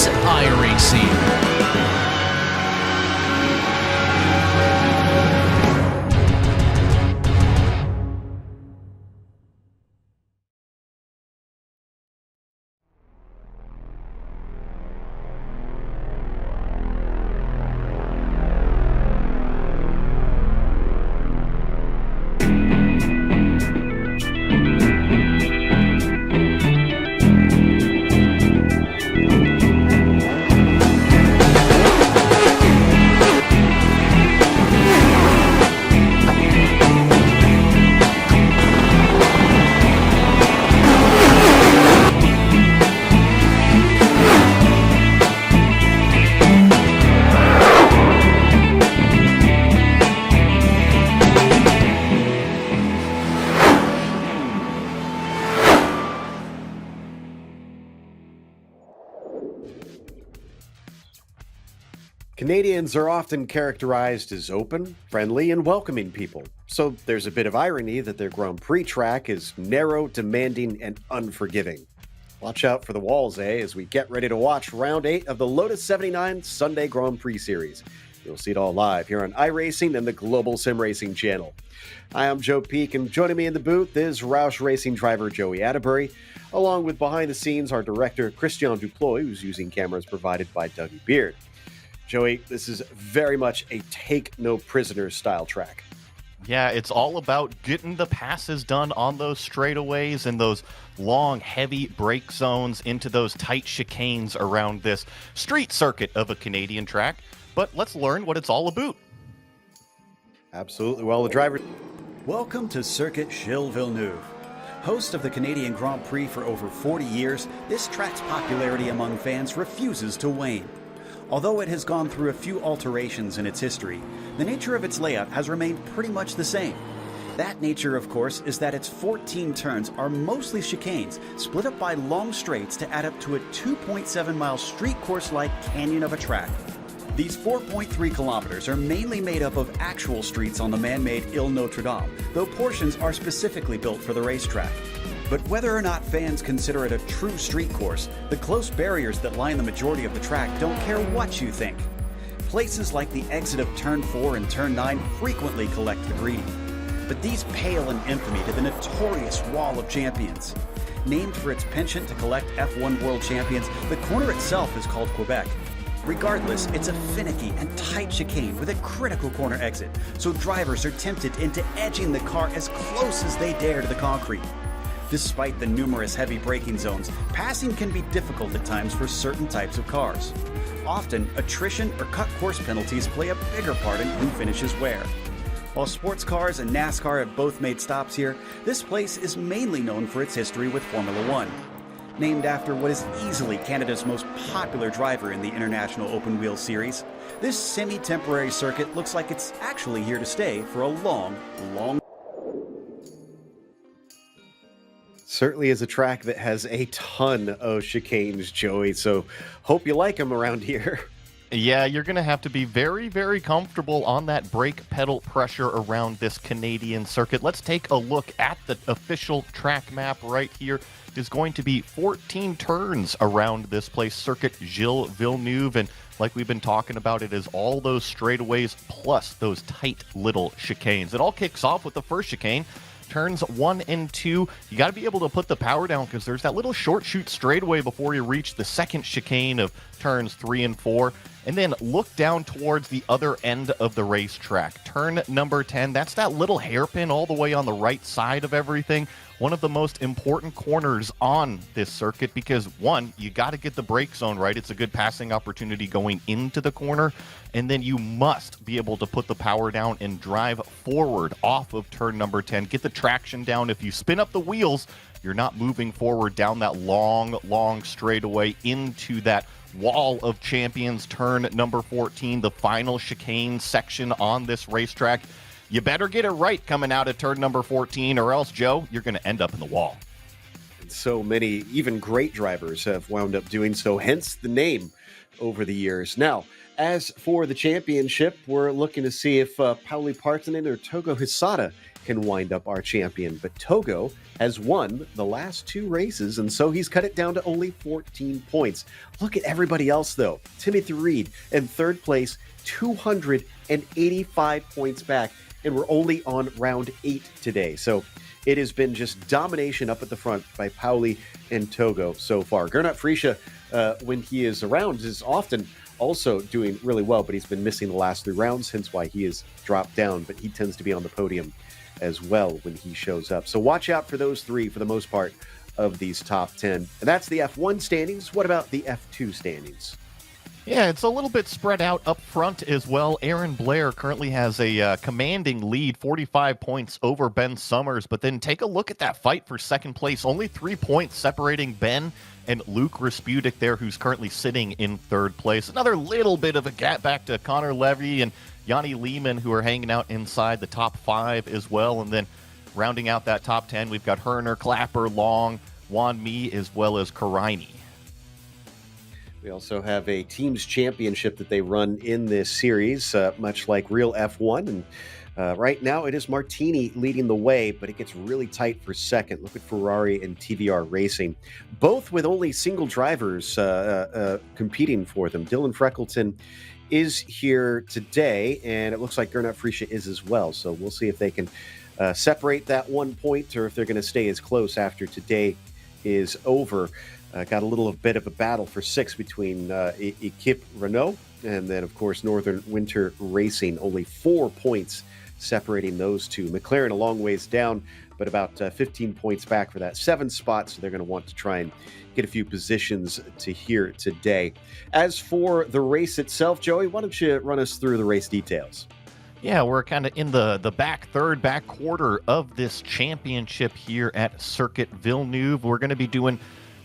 is iRacing. Canadians are often characterized as open, friendly, and welcoming people, so there's a bit of irony that their Grand Prix track is narrow, demanding, and unforgiving. Watch out for the walls, as we get ready to watch Round 8 of the Lotus 79 Sunday Grand Prix Series. You'll see it all live here on iRacing and the Global Sim Racing channel. Hi, I'm Joe Peak, and joining me in the booth is Roush Racing driver Joey Atterbury, along with behind the scenes our director Christian Duploy, who's using cameras provided by Dougie Beard. Joey, this is very much a take-no-prisoners style track. Yeah, it's all about getting the passes done on those straightaways and those long, heavy brake zones into those tight chicanes around this street circuit of a Canadian track. But let's learn what it's all about. Absolutely. Well, the driver... Welcome to Circuit Gilles Villeneuve. Host of the Canadian Grand Prix for over 40 years, this track's popularity among fans refuses to wane. Although it has gone through a few alterations in its history, the nature of its layout has remained pretty much the same. That nature, of course, is that its 14 turns are mostly chicanes, split up by long straights to add up to a 2.7-mile street course-like canyon of a track. These 4.3 kilometers are mainly made up of actual streets on the man-made Ile Notre Dame, though portions are specifically built for the racetrack. But whether or not fans consider it a true street course, the close barriers that line the majority of the track don't care what you think. Places like the exit of Turn 4 and Turn 9 frequently collect the greedy. But these pale in infamy to the notorious Wall of Champions. Named for its penchant to collect F1 World Champions, the corner itself is called Quebec. Regardless, it's a finicky and tight chicane with a critical corner exit, so drivers are tempted into edging the car as close as they dare to the concrete. Despite the numerous heavy braking zones, passing can be difficult at times for certain types of cars. Often, attrition or cut course penalties play a bigger part in who finishes where. While sports cars and NASCAR have both made stops here, this place is mainly known for its history with Formula One. Named after what is easily Canada's most popular driver in the International Open Wheel Series, this semi-temporary circuit looks like it's actually here to stay for a long Certainly is a track that has a ton of chicanes, Joey, so hope you like them around here. Yeah, you're going to have to be very, very comfortable on that brake pedal pressure around this Canadian circuit. Let's take a look at the official track map right here. There's going to be 14 turns around this place, Circuit Gilles Villeneuve, and like we've been talking about, it is all those straightaways plus those tight little chicanes. It all kicks off with the first chicane. Turns 1 and 2, you got to be able to put the power down because there's that little short shoot straightaway before you reach the second chicane of turns 3 and 4. And then look down towards the other end of the racetrack. Turn number 10, that's that little hairpin all the way on the right side of everything. One of the most important corners on this circuit because, one, you got to get the brake zone right. It's a good passing opportunity going into the corner. And then you must be able to put the power down and drive forward off of turn number 10. Get the traction down. If you spin up the wheels, you're not moving forward down that long straightaway into that Wall of Champions, turn number 14, the final chicane section on this racetrack. You better get it right coming out of turn number 14, or else, Joe, you're going to end up in the wall. So many, even great drivers have wound up doing so, hence the name over the years. Now, as for the championship, we're looking to see if Pauli Partanen or Togo Hisada can wind up our champion. But Togo has won the last 2 races, and so he's cut it down to only 14 points. Look at everybody else, though. Timothy Reed in 3rd place, 285 points back, and we're only on round 8 today. So it has been just domination up at the front by Pauli and Togo so far. Gernot Frische, when he is around, is often also doing really well, but he's been missing the last 3 rounds, hence why he has dropped down, but he tends to be on the podium as well when he shows up. So watch out for those 3 for the most part of these top 10. And that's the F1 standings. What about the F2 standings? Yeah, it's a little bit spread out up front as well. Aaron Blair currently has a commanding lead, 45 points over Ben Summers. But then take a look at that fight for second place. Only 3 points separating Ben and Luke Raspudik there, who's currently sitting in 3rd place. Another little bit of a gap back to Connor Levy and Yanni Lehman, who are hanging out inside the top 5 as well. And then rounding out that top 10, we've got Herner, Clapper, Long, Juan Mi, as well as Karaini. We also have a teams championship that they run in this series, much like real F1. And right now it is Martini leading the way, but it gets really tight for second. Look at Ferrari and TVR Racing, both with only single drivers competing for them. Dylan Freckleton is here today, and it looks like Gernot Frische is as well. So we'll see if they can separate that 1 point or if they're going to stay as close after today is over. Got a little bit of a battle for 6 between Equipe Renault and then, of course, Northern Winter Racing. Only 4 points separating those two. McLaren a long ways down, but about 15 points back for that 7th spot, so they're going to want to try and get a few positions to here today. As for the race itself, Joey, why don't you run us through the race details? Yeah, we're kind of in the back quarter of this championship here at Circuit Villeneuve. We're going to be doing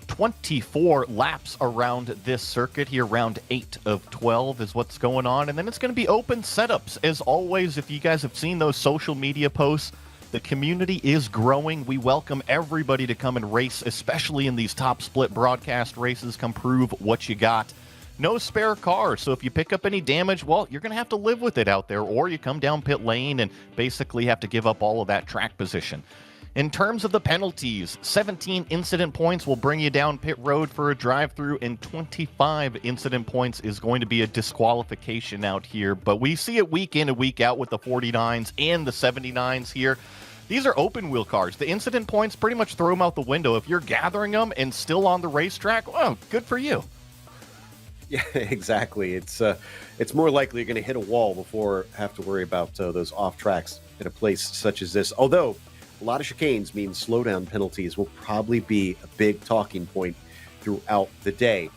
24 laps around this circuit here. Round 8 of 12 is what's going on. And then it's going to be open setups. As always, if you guys have seen those social media posts, the community is growing. We welcome everybody to come and race, especially in these top split broadcast races. Come prove what you got. No spare cars, so if you pick up any damage, well, you're going to have to live with it out there, or you come down pit lane and basically have to give up all of that track position. In terms of the penalties, 17 incident points will bring you down pit road for a drive-through, and 25 incident points is going to be a disqualification out here. But we see it week in and week out with the 49s and the 79s here. These are open wheel cars. The incident points pretty much throw them out the window. If you're gathering them and still on the racetrack, well, good for you. Yeah, exactly. It's more likely you're going to hit a wall before have to worry about those off tracks at a place such as this. Although a lot of chicanes mean slowdown penalties will probably be a big talking point throughout the day.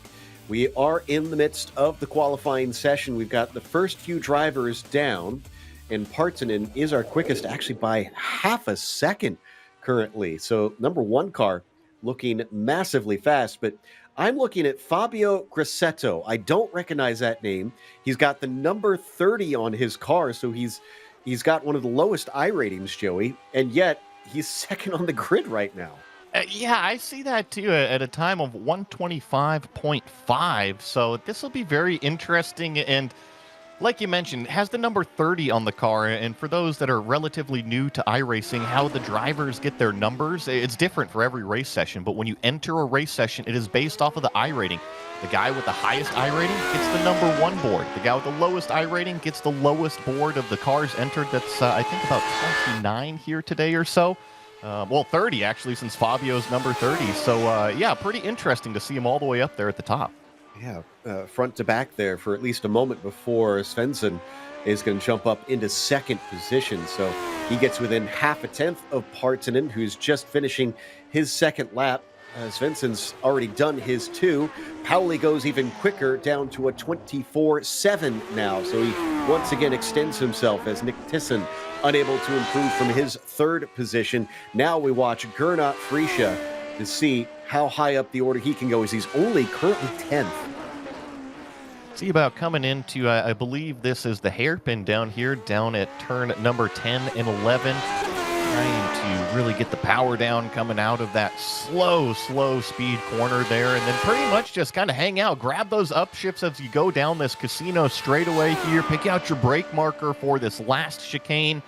We are in the midst of the qualifying session. We've got the first few drivers down, and Partanen is our quickest, actually by half a second currently. So number 1 car looking massively fast, but I'm looking at Fabio Grassetto. I don't recognize that name. He's got the number 30 on his car, so he's got one of the lowest I ratings, Joey, and yet he's second on the grid right now. Yeah, I see that too at a time of 125.5. So this will be very interesting. And like you mentioned, has the number 30 on the car. And for those that are relatively new to iRacing, how the drivers get their numbers, it's different for every race session. But when you enter a race session, it is based off of the I rating. The guy with the highest I rating gets the number 1 board. The guy with the lowest I rating gets the lowest board of the cars entered. That's, I think, about 29 here today or so. Well, 30, actually, since Fabio's number 30. So, yeah, pretty interesting to see him all the way up there at the top. Yeah, front to back there for at least a moment before Svensson is going to jump up into second position. So he gets within half a tenth of Partanen, who's just finishing his second lap. Svensson's already done his 2. Pauli goes even quicker, down to a 24-7 now. So he once again extends himself as Nick Thyssen unable to improve from his 3rd position. Now we watch Gernot Frische to see how high up the order he can go, as he's only currently 10th. See about coming into, I believe this is the hairpin down here, down at turn number 10 and 11. Trying to really get the power down coming out of that slow speed corner there, and then pretty much just kind of hang out, grab those upshifts as you go down this casino straightaway here, pick out your brake marker for this last chicane,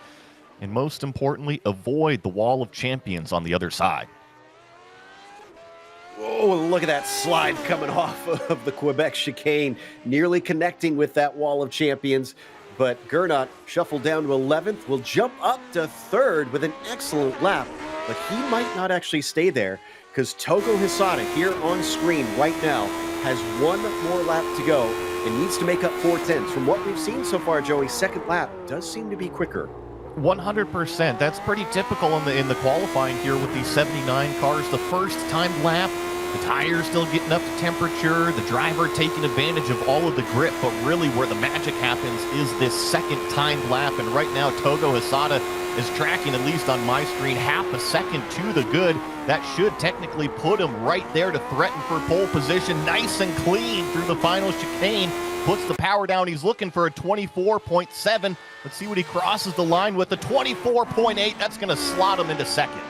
and most importantly, avoid the wall of champions on the other side. Oh, look at that slide coming off of the Quebec chicane, nearly connecting with that wall of champions. But Gernot, shuffled down to 11th, will jump up to 3rd with an excellent lap. But he might not actually stay there, because Togo Hisada here on screen right now has one more lap to go and needs to make up 4 tenths. From what we've seen so far, Joey, second lap does seem to be quicker. 100%. That's pretty typical in the qualifying here with these 79 cars. The first time lap, the tires still getting up to temperature, the driver taking advantage of all of the grip, but really where the magic happens is this second time lap. And right now, Togo Hisada is tracking, at least on my screen, half a second to the good. That should technically put him right there to threaten for pole position. Nice and clean through the final chicane. Puts the power down. He's looking for a 24.7. Let's see what he crosses the line with. A 24.8. That's going to slot him into second.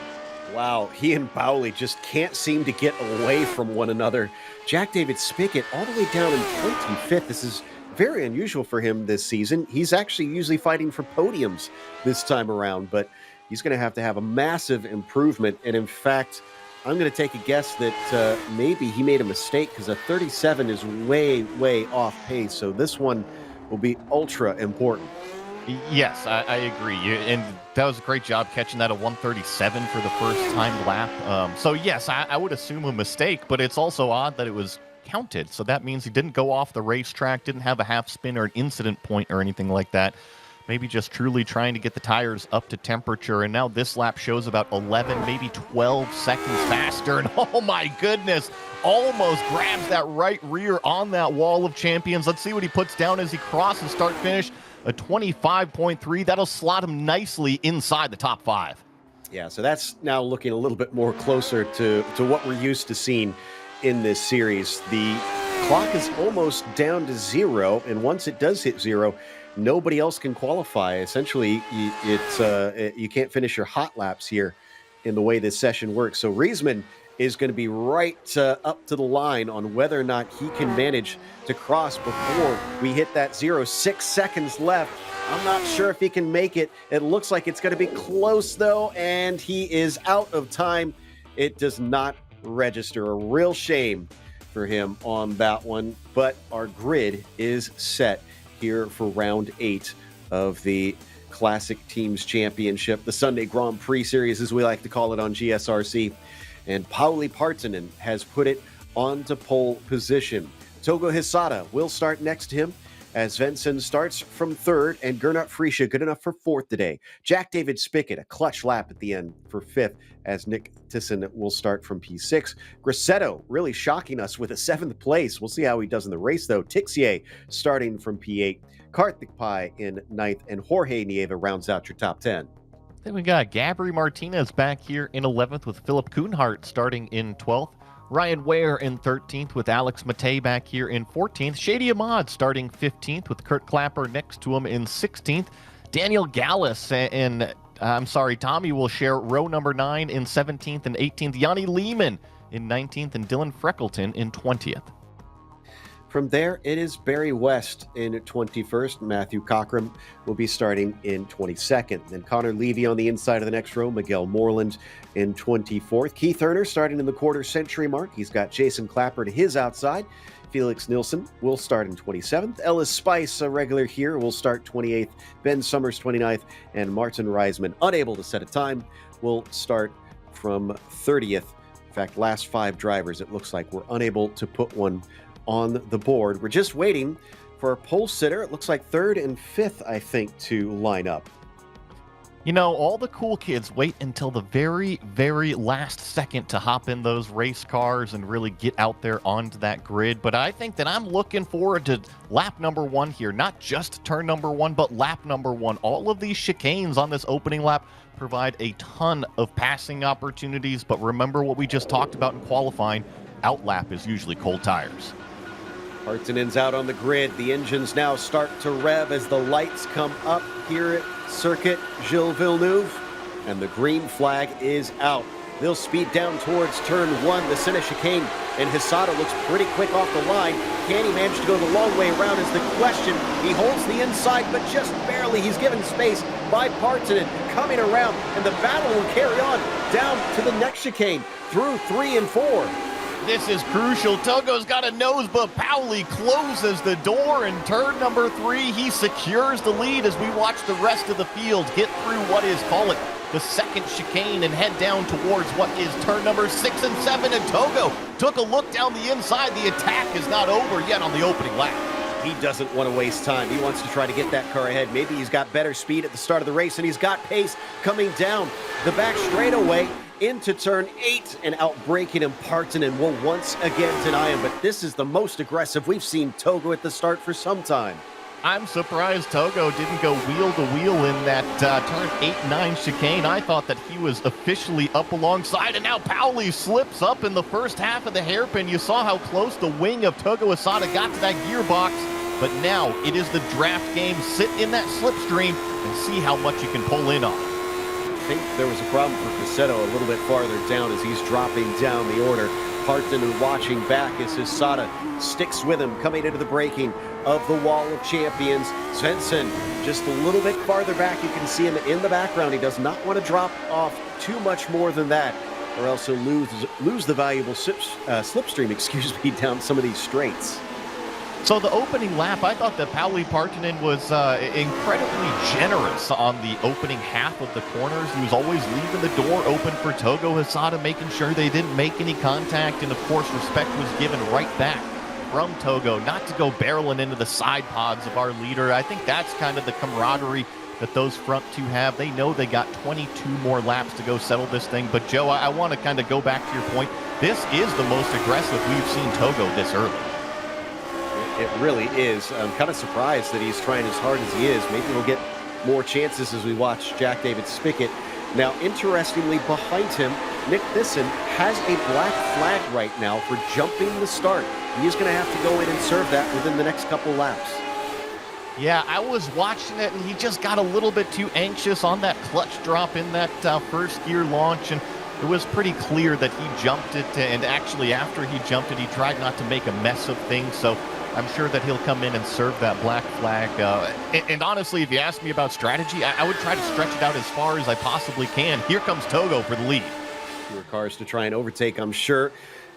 Wow, he and Bowley just can't seem to get away from one another. Jack David Spickett all the way down in 25th. This is very unusual for him this season. He's actually usually fighting for podiums this time around, but he's going to have a massive improvement. And in fact, I'm going to take a guess that maybe he made a mistake, because a 37 is way, way off pace. So this one will be ultra important. Yes, I agree. And that was a great job catching that at 137 for the first time lap. So yes, I would assume a mistake, but it's also odd that it was counted. So that means he didn't go off the racetrack, didn't have a half spin or an incident point or anything like that. Maybe just truly trying to get the tires up to temperature. And now this lap shows about 11, maybe 12 seconds faster. And oh my goodness, almost grabs that right rear on that wall of champions. Let's see what he puts down as he crosses start finish. A 25.3. That'll slot him nicely inside the top 5. Yeah, so that's now looking a little bit more closer to what we're used to seeing in this series. The clock is almost down to 0, and once it does hit 0, nobody else can qualify. Essentially, you can't finish your hot laps here in the way this session works. So Riesman is going to be right up to the line on whether or not he can manage to cross before we hit that 0. 6 seconds left. I'm not sure if he can make it. It looks like it's going to be close, though, and he is out of time. It does not register. A real shame for him on that one, but our grid is set here for round 8 of the Classic Teams Championship, the Sunday Grand Prix Series, as we like to call it on GSRC. And Pauli Partanen has put it onto pole position. Togo Hisada will start next to him as Svensson starts from 3rd, and Gernot Friesche good enough for 4th today. Jack David Spickett, a clutch lap at the end for 5th, as Nick Tisson will start from P6. Grassetto really shocking us with a 7th place. We'll see how he does in the race, though. Tixier starting from P8. Karthik Pai in 9th, and Jorge Nieva rounds out your top 10. Then we got Gabri Martinez back here in 11th with Philip Kuhnhart starting in 12th. Ryan Ware in 13th with Alex Matei back here in 14th. Shady Ahmad starting 15th with Kurt Clapper next to him in 16th. Daniel Gallus and Tommy will share row number 9 in 17th and 18th. Yanni Lehman in 19th and Dylan Freckleton in 20th. From there, it is Barry West in 21st. Matthew Cockram will be starting in 22nd. Then Connor Levy on the inside of the next row. Miguel Moreland in 24th. Keith Erner starting in the quarter century mark. He's got Jason Clapper to his outside. Felix Nilsson will start in 27th. Ellis Spice, a regular here, will start 28th. Ben Summers, 29th. And Martin Reisman, unable to set a time, will start from 30th. In fact, last 5 drivers, it looks like, were unable to put one on the board. We're just waiting for a pole sitter. It looks like 3rd and 5th, I think, to line up. You know, all the cool kids wait until the very, very last second to hop in those race cars and really get out there onto that grid. But I think that I'm looking forward to lap number 1 here. Not just turn number 1, but lap number 1. All of these chicanes on this opening lap provide a ton of passing opportunities. But remember what we just talked about in qualifying. Outlap is usually cold tires. Partanen's out on the grid. The engines now start to rev as the lights come up here at Circuit Gilles Villeneuve, and the green flag is out. They'll speed down towards turn 1, the center chicane, and Hisada looks pretty quick off the line. Can he manage to go the long way around is the question. He holds the inside, but just barely. He's given space by Partonen coming around, and the battle will carry on down to the next chicane through 3 and 4. This is crucial. Togo's got a nose, but Pauli closes the door in turn number 3. He secures the lead as we watch the rest of the field get through what is, call it, the second chicane and head down towards what is turn number 6 and 7. And Togo took a look down the inside. The attack is not over yet on the opening lap. He doesn't want to waste time. He wants to try to get that car ahead. Maybe he's got better speed at the start of the race, and he's got pace coming down the back straightaway into turn 8 and outbraking him. Partonen will once again deny him, but this is the most aggressive we've seen Togo at the start for some time. I'm surprised Togo didn't go wheel to wheel in that turn 8-9 chicane. I thought that he was officially up alongside, and now Pauli slips up in the first half of the hairpin. You saw how close the wing of Togo Asada got to that gearbox, but now it is the draft game. Sit in that slipstream and see how much you can pull in on. I think there was a problem for Cassetto a little bit farther down as he's dropping down the order. Partonen watching back as Hisada sticks with him coming into the braking of the Wall of Champions. Svensson just a little bit farther back. You can see him in the background. He does not want to drop off too much more than that, or else he'll lose the valuable slipstream, down some of these straights. So the opening lap, I thought that Pauli Partonen was incredibly generous on the opening half of the corners. He was always leaving the door open for Togo Hisada, making sure they didn't make any contact, and of course respect was given right back from Togo, not to go barreling into the side pods of our leader. I think that's kind of the camaraderie that those front two have. They know they got 22 more laps to go settle this thing. But Joe, I want to kind of go back to your point. This is the most aggressive we've seen Togo this early. It really is. I'm kind of surprised that he's trying as hard as he is. Maybe we'll get more chances as we watch Jack David Spickett. Now, interestingly, behind him, Nick Thyssen has a black flag right now for jumping the start. He is going to have to go in and serve that within the next couple laps. Yeah, I was watching it, and he just got a little bit too anxious on that clutch drop in that first gear launch, and it was pretty clear that he jumped it, and actually after he jumped it, he tried not to make a mess of things, so I'm sure that he'll come in and serve that black flag. And honestly, if you ask me about strategy, I would try to stretch it out as far as I possibly can. Here comes Togo for the lead. Fewer cars to try and overtake, I'm sure.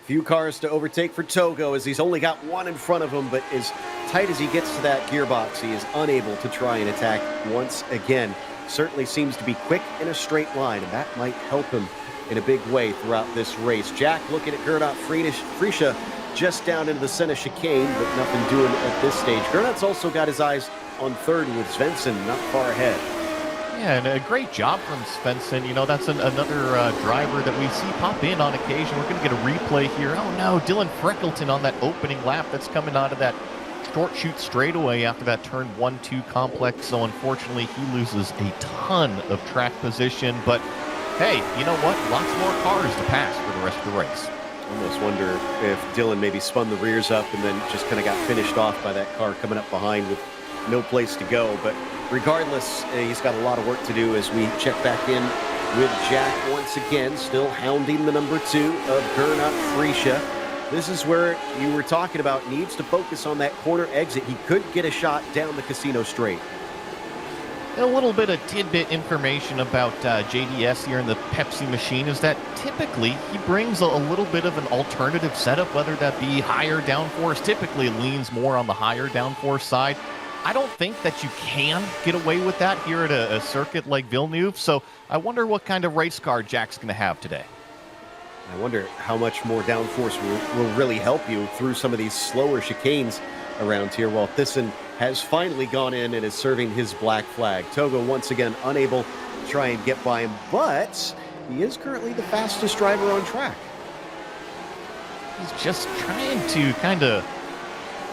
Few cars to overtake for Togo as he's only got one in front of him, but as tight as he gets to that gearbox, he is unable to try and attack once again. Certainly seems to be quick in a straight line, and that might help him in a big way throughout this race. Jack looking at Gernot Friesche just down into the center chicane, but nothing doing at this stage. Gernot's also got his eyes on third with Svensson not far ahead. Yeah, and a great job from Svensson. You know, that's another driver that we see pop in on occasion. We're going to get a replay here. Oh no, Dylan Freckleton on that opening lap that's coming out of that short shoot straightaway after that turn 1-2 complex. So unfortunately, he loses a ton of track position. But hey, you know what? Lots more cars to pass for the rest of the race. Almost wonder if Dylan maybe spun the rears up and then just kind of got finished off by that car coming up behind with no place to go. But regardless, he's got a lot of work to do as we check back in with Jack once again, still hounding the number 2 of Gernot Friesche. This is where you were talking about, needs to focus on that corner exit. He could get a shot down the casino straight. A little bit of tidbit information about JDS here in the Pepsi machine is that typically he brings a little bit of an alternative setup, whether that be higher downforce. Typically leans more on the higher downforce side. I don't think that you can get away with that here at a circuit like Villeneuve, so I wonder what kind of race car Jack's going to have today. I wonder how much more downforce will really help you through some of these slower chicanes around here, while Thyssen has finally gone in and is serving his black flag. Togo once again unable to try and get by him, but he is currently the fastest driver on track. He's just trying to kind of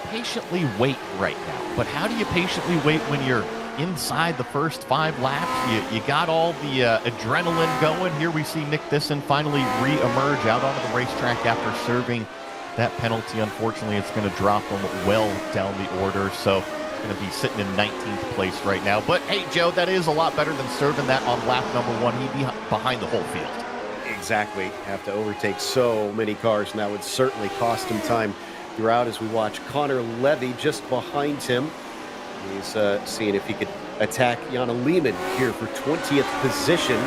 patiently wait right now. But how do you patiently wait when you're inside the first 5 laps? You got all the adrenaline going. Here we see Nick Thyssen finally re-emerge out onto the racetrack after serving that penalty. Unfortunately, it's going to drop him well down the order, so he's going to be sitting in 19th place right now. But hey, Joe, that is a lot better than serving that on lap number 1. He'd be behind the whole field. Exactly. Have to overtake so many cars, and that would certainly cost him time throughout as we watch Connor Levy just behind him. He's seeing if he could attack Jana Lehman here for 20th position.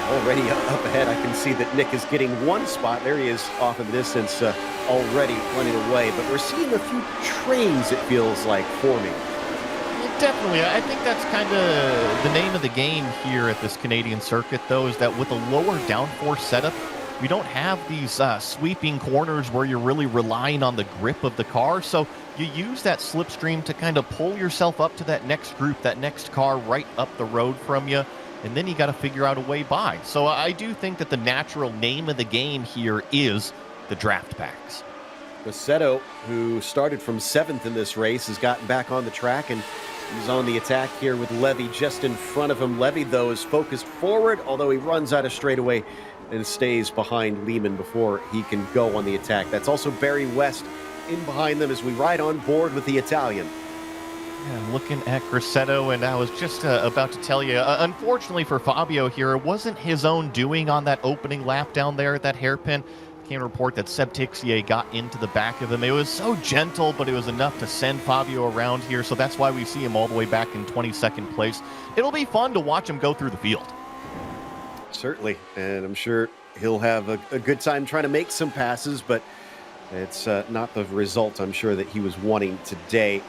Already up ahead, I can see that Nick is getting one spot. There he is off in the distance, already running away. But we're seeing a few trains, it feels like, forming. Definitely. I think that's kind of the name of the game here at this Canadian circuit, though, is that with a lower downforce setup, we don't have these sweeping corners where you're really relying on the grip of the car. So you use that slipstream to kind of pull yourself up to that next group, that next car right up the road from you. And then you got to figure out a way by. So I do think that the natural name of the game here is the draft packs. Grosseto, who started from 7th in this race, has gotten back on the track and he's on the attack here with Levy just in front of him. Levy, though, is focused forward, although he runs out of straightaway and stays behind Lehman before he can go on the attack. That's also Barry West in behind them as we ride on board with the Italian. Yeah, looking at Grosseto, and I was just about to tell you, unfortunately for Fabio here, it wasn't his own doing on that opening lap down there at that hairpin. Came a report that Seb Tixier got into the back of him. It was so gentle, but it was enough to send Fabio around here, so that's why we see him all the way back in 22nd place. It'll be fun to watch him go through the field. Certainly, and I'm sure he'll have a good time trying to make some passes, but it's not the result I'm sure that he was wanting today.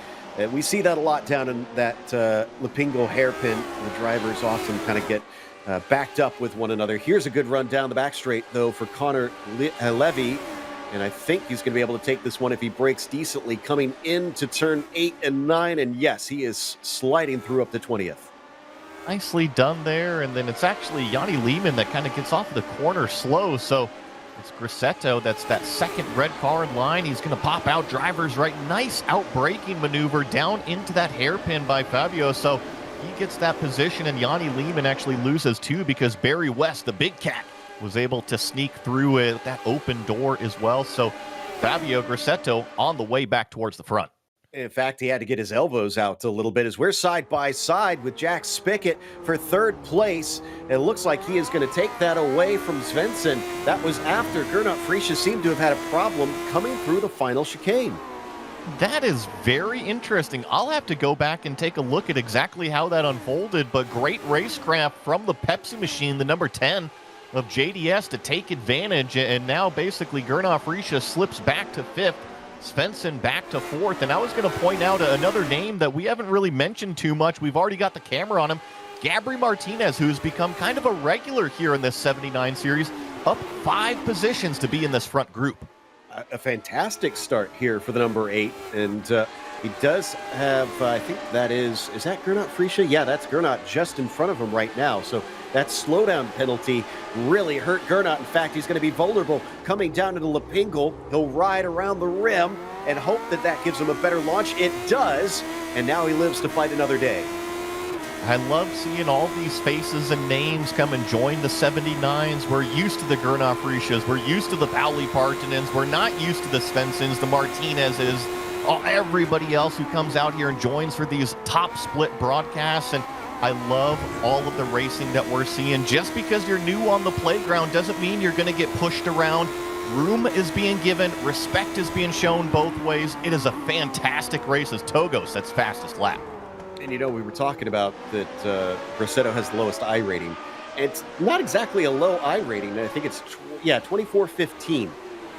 We see that a lot down in that Lapingo hairpin. The drivers often kind of get backed up with one another. Here's a good run down the back straight, though, for Connor Levy, and I think he's going to be able to take this one if he brakes decently, coming into turn 8 and 9, and yes, he is sliding through up to 20th. Nicely done there, and then it's actually Yanni Lehman that kind of gets off the corner slow, so it's Grosseto, that's that second red car in line. He's going to pop out, drivers right. Nice out-braking maneuver down into that hairpin by Fabio. So he gets that position, and Yanni Lehman actually loses too because Barry West, the big cat, was able to sneak through that open door as well. So Fabio Grosseto on the way back towards the front. In fact, he had to get his elbows out a little bit as we're side by side with Jack Spickett for 3rd place. It looks like he is going to take that away from Svensson. That was after Gernot Friesche seemed to have had a problem coming through the final chicane. That is very interesting. I'll have to go back and take a look at exactly how that unfolded, but great racecraft from the Pepsi machine, the number 10 of JDS, to take advantage, and now basically Gernot Friesche slips back to 5th. Svensson back to 4th, and I was going to point out another name that we haven't really mentioned too much. We've already got the camera on him. Gabri Martinez, who's become kind of a regular here in this 79 series, up 5 positions to be in this front group. A fantastic start here for the number 8, and he does have, I think that is that Gernot Friesche? Yeah, that's Gernot just in front of him right now, so that slowdown penalty really hurt Gernot. In fact, he's going to be vulnerable coming down into Lapingo. He'll ride around the rim and hope that that gives him a better launch. It does, and now he lives to fight another day. I love seeing all these faces and names come and join the 79s. We're used to the Gernot Friesches. We're used to the Pauli Partinens. We're not used to the Svenssons, the Martinezes, everybody else who comes out here and joins for these top split broadcasts. And I love all of the racing that we're seeing. Just because you're new on the playground doesn't mean you're going to get pushed around. Room is being given. Respect is being shown both ways. It is a fantastic race as Togo sets fastest lap. And you know, we were talking about that Grosseto has the lowest I rating. It's not exactly a low I rating. I think it's, 24.15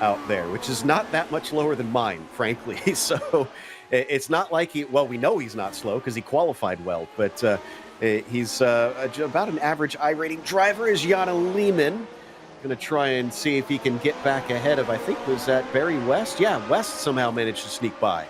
out there, which is not that much lower than mine, frankly. So it's not like we know he's not slow because he qualified well, but he's about an average I rating driver is Jana Lehman. Going to try and see if he can get back ahead of, I think, was that Barry West? Yeah, West somehow managed to sneak by.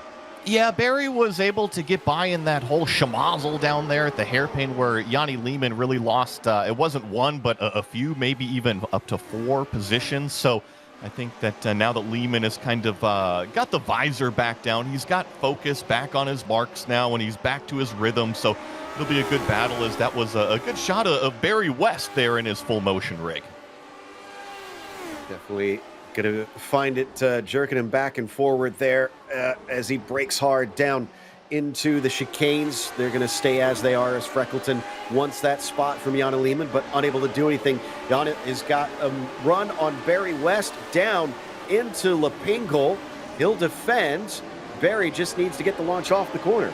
Yeah, Barry was able to get by in that whole schmozzle down there at the hairpin where Yanni Lehman really lost, it wasn't one, but a few, maybe even up to 4 positions. So I think that now that Lehman has kind of got the visor back down, he's got focus back on his marks now, and he's back to his rhythm. So it'll be a good battle, as that was a good shot of Barry West there in his full motion rig. Definitely going to find it jerking him back and forward there as he brakes hard down into the chicanes. They're going to stay as they are as Freckleton wants that spot from Jana Lehman, but unable to do anything. Jana has got a run on Barry West down into Lapingle. He'll defend. Barry just needs to get the launch off the corner.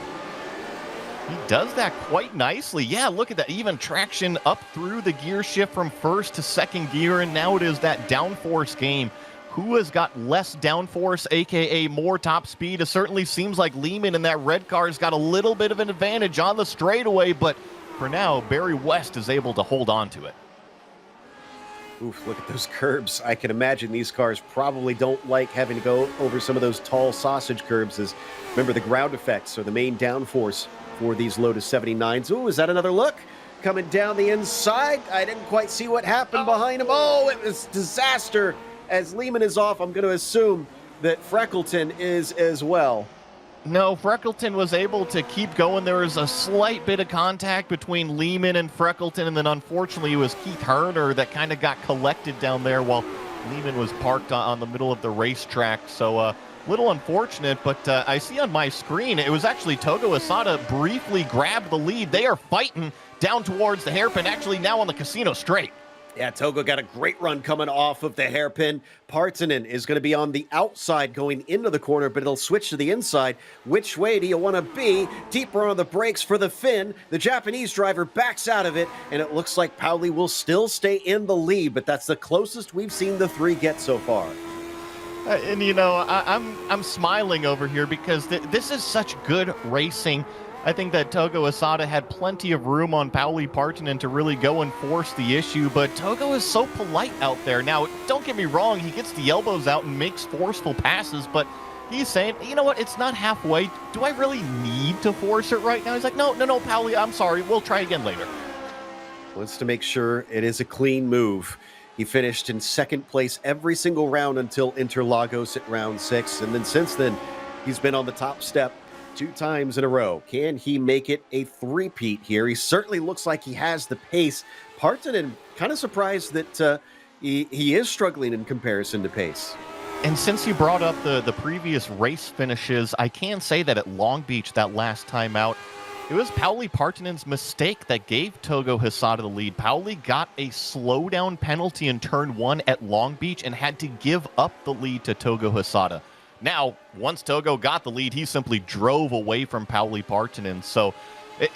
He does that quite nicely. Yeah, look at that. Even traction up through the gear shift from first to second gear, and now it is that downforce game. Who has got less downforce, a.k.a. more top speed? It certainly seems like Lehman in that red car has got a little bit of an advantage on the straightaway, but for now, Barry West is able to hold on to it. Oof, look at those curbs. I can imagine these cars probably don't like having to go over some of those tall sausage curbs, as remember the ground effects are the main downforce for these Lotus 79s. Ooh, is that another look? Coming down the inside. I didn't quite see what happened behind him. Oh, it was disaster. As Lehman is off, I'm going to assume that Freckleton is as well. No, Freckleton was able to keep going. There was a slight bit of contact between Lehman and Freckleton, and then unfortunately it was Keith Herner that kind of got collected down there while Lehman was parked on the middle of the racetrack. So little unfortunate, but I see on my screen it was actually Togo Asada briefly grabbed the lead. They are fighting down towards the hairpin, actually now on the casino straight. Yeah, Togo got a great run coming off of the hairpin. Partanen is going to be on the outside going into the corner, but it'll switch to the inside. Which way do you want to be? Deeper on the brakes for the Finn. The Japanese driver backs out of it, and it looks like Pauli will still stay in the lead, but that's the closest we've seen the three get so far. And you know, I'm smiling over here because this is such good racing. I think that Togo Asada had plenty of room on Pauli Partanen to really go and force the issue, but Togo is so polite out there. Now, don't get me wrong, he gets the elbows out and makes forceful passes, but he's saying, you know what, it's not halfway. Do I really need to force it right now? He's like, no, Pauli, I'm sorry, we'll try again later. Wants to make sure it is a clean move. He finished in second place every single round until Interlagos at round 6, and then since then, he's been on the top step 2 times in a row. Can he make it a three-peat here? He certainly looks like he has the pace. Partanen, kind of surprised that he is struggling in comparison to pace. And since you brought up the previous race finishes, I can say that at Long Beach that last time out, it was Pauli Partanen's mistake that gave Togo Asada the lead. Pauli got a slowdown penalty in turn 1 at Long Beach and had to give up the lead to Togo Asada. Now, once Togo got the lead, he simply drove away from Pauli Partanen. So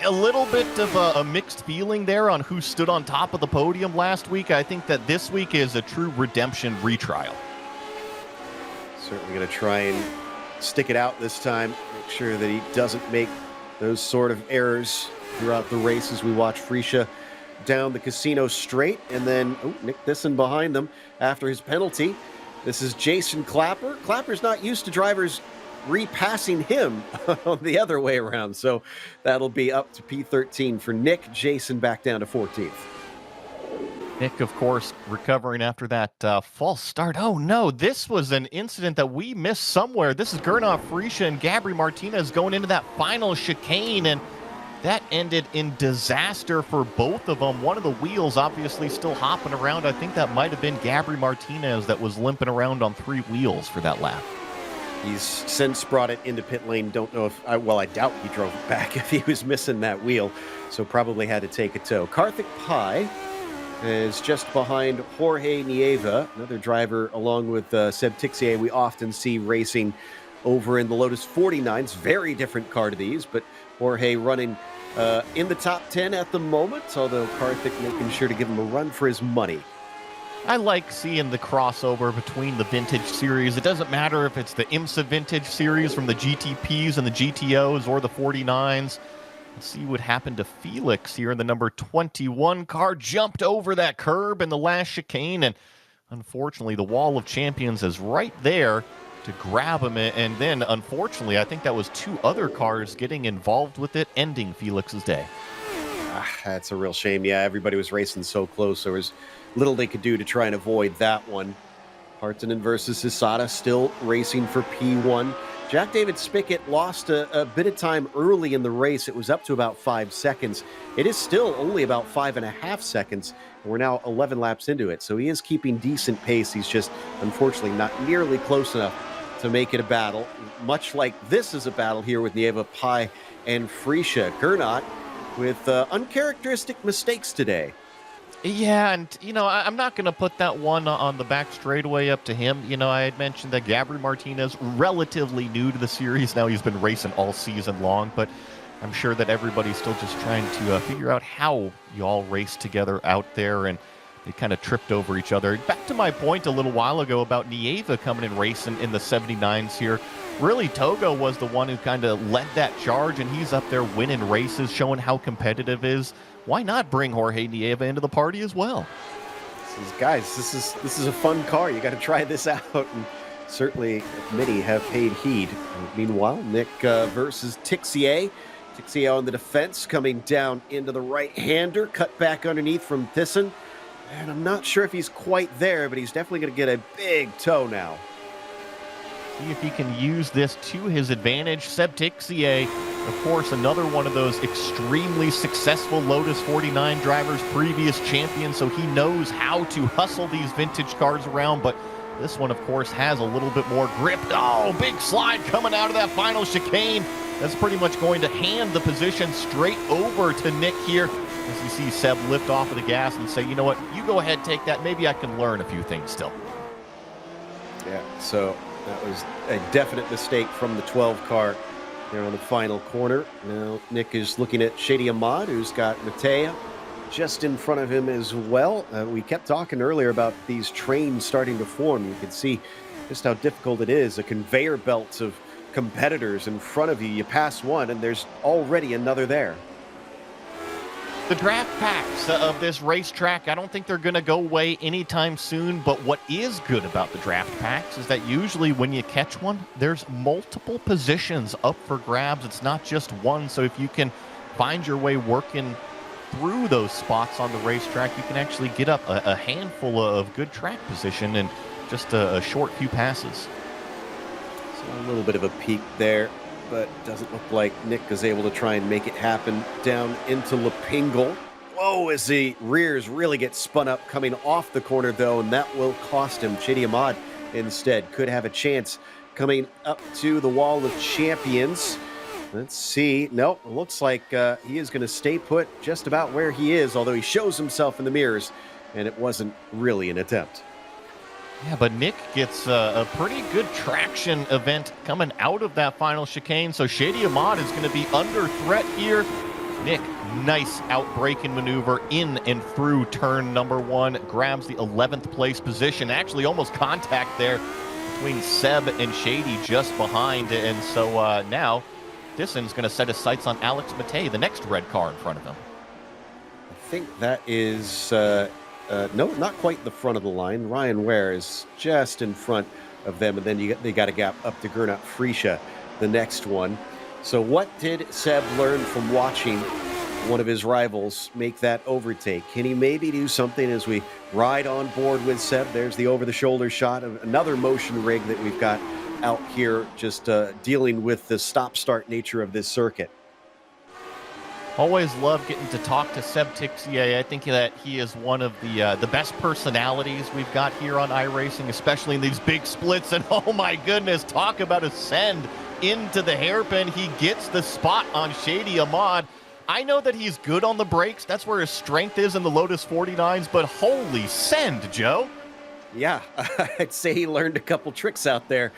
a little bit of a mixed feeling there on who stood on top of the podium last week. I think that this week is a true redemption retrial. Certainly going to try and stick it out this time. Make sure that he doesn't make those sort of errors throughout the race as we watch Freesia down the casino straight. And then Nick Thyssen behind them after his penalty. This is Jason Clapper. Clapper's not used to drivers repassing him on the other way around. So that'll be up to P13 for Nick. Jason back down to 14th. Nick, of course, recovering after that false start. Oh, no, this was an incident that we missed somewhere. This is Gernot Freesia and Gabri Martinez going into that final chicane, and that ended in disaster for both of them. One of the wheels obviously still hopping around. I think that might have been Gabri Martinez that was limping around on 3 wheels for that lap. He's since brought it into pit lane. Don't know if, I doubt he drove it back if he was missing that wheel. So probably had to take a tow. Karthik Pai is just behind Jorge Nieva, another driver along with Seb Tixier we often see racing over in the Lotus 49s. Very different car to these, but Jorge running in the top 10 at the moment, although Karthik making sure to give him a run for his money. I like seeing the crossover between the vintage series. It doesn't matter if it's the IMSA vintage series from the GTPs and the GTOs or the 49s. Let's see what happened to Felix here in the number 21 car. Jumped over that curb in the last chicane, and unfortunately the wall of champions is right there to grab him, and then unfortunately I think that was 2 other cars getting involved with it, ending Felix's day. That's a real shame. Yeah, everybody was racing so close. There was little they could do to try and avoid that one. Partanen versus Asada still racing for P1. Jack David Spickett lost a bit of time early in the race. It was up to about 5 seconds. It is still only about 5.5 seconds. We're now 11 laps into it, so he is keeping decent pace. He's just, unfortunately, not nearly close enough to make it a battle, much like this is a battle here with Nieva, Pai, and Frisha. Gernot with uncharacteristic mistakes today. Yeah, and, I'm not going to put that one on the back straightaway up to him. I had mentioned that Gabriel Martinez, relatively new to the series. Now he's been racing all season long, but I'm sure that everybody's still just trying to figure out how you all race together out there, and they kind of tripped over each other. Back to my point a little while ago about Nieva coming and racing in the 79s here. Really, Togo was the one who kind of led that charge, and he's up there winning races, showing how competitive is. Why not bring Jorge Nieva into the party as well? Guys, this is a fun car. You got to try this out, and certainly many have paid heed. Meanwhile, Nick versus Tixier. Tixier on the defense, coming down into the right-hander, cut back underneath from Thyssen. And I'm not sure if he's quite there, but he's definitely going to get a big toe now. See if he can use this to his advantage. Seb Tixier, of course, another one of those extremely successful Lotus 49 drivers, previous champion, so he knows how to hustle these vintage cars around, but this one, of course, has a little bit more grip. Oh, big slide coming out of that final chicane. That's pretty much going to hand the position straight over to Nick here, as you see Seb lift off of the gas and say, you know what, you go ahead, take that. Maybe I can learn a few things still. Yeah, so that was a definite mistake from the 12 car there on the final corner. Now Nick is looking at Shady Ahmad, who's got Matea just in front of him as well. We kept talking earlier about these trains starting to form. You can see just how difficult it is. A conveyor belt of competitors in front of you. You pass one and there's already another there. The draft packs of this racetrack, I don't think they're going to go away anytime soon, but what is good about the draft packs is that usually when you catch one, there's multiple positions up for grabs. It's not just one, so if you can find your way working through those spots on the racetrack, you can actually get up a handful of good track position in just a short few passes. So a little bit of a peak there, but doesn't look like Nick is able to try and make it happen down into Lapingle. Whoa, as the rears really get spun up coming off the corner, though, and that will cost him. Shady Ahmad instead could have a chance coming up to the wall of champions. Let's see. Nope, it looks like he is going to stay put just about where he is, although he shows himself in the mirrors, and it wasn't really an attempt. Yeah, but Nick gets a pretty good traction event coming out of that final chicane, so Shady Ahmad is going to be under threat here. Nick, nice outbraking maneuver in and through turn number one, grabs the 11th place position, actually almost contact there between Seb and Shady just behind, and so now Thyssen's going to set his sights on Alex Matei, the next red car in front of him. I think that is... no, not quite the front of the line. Ryan Ware is just in front of them, and then they got a gap up to Gernot Frisha, the next one. So what did Seb learn from watching one of his rivals make that overtake? Can he maybe do something as we ride on board with Seb? There's the over-the-shoulder shot of another motion rig that we've got out here, just dealing with the stop-start nature of this circuit. Always love getting to talk to Seb Tixier. I think that he is one of the best personalities we've got here on iRacing, especially in these big splits. And oh my goodness, talk about a send into the hairpin. He gets the spot on Shady Ahmad. I know that he's good on the brakes. That's where his strength is in the Lotus 49s, but holy send, Joe. Yeah, I'd say he learned a couple tricks out there,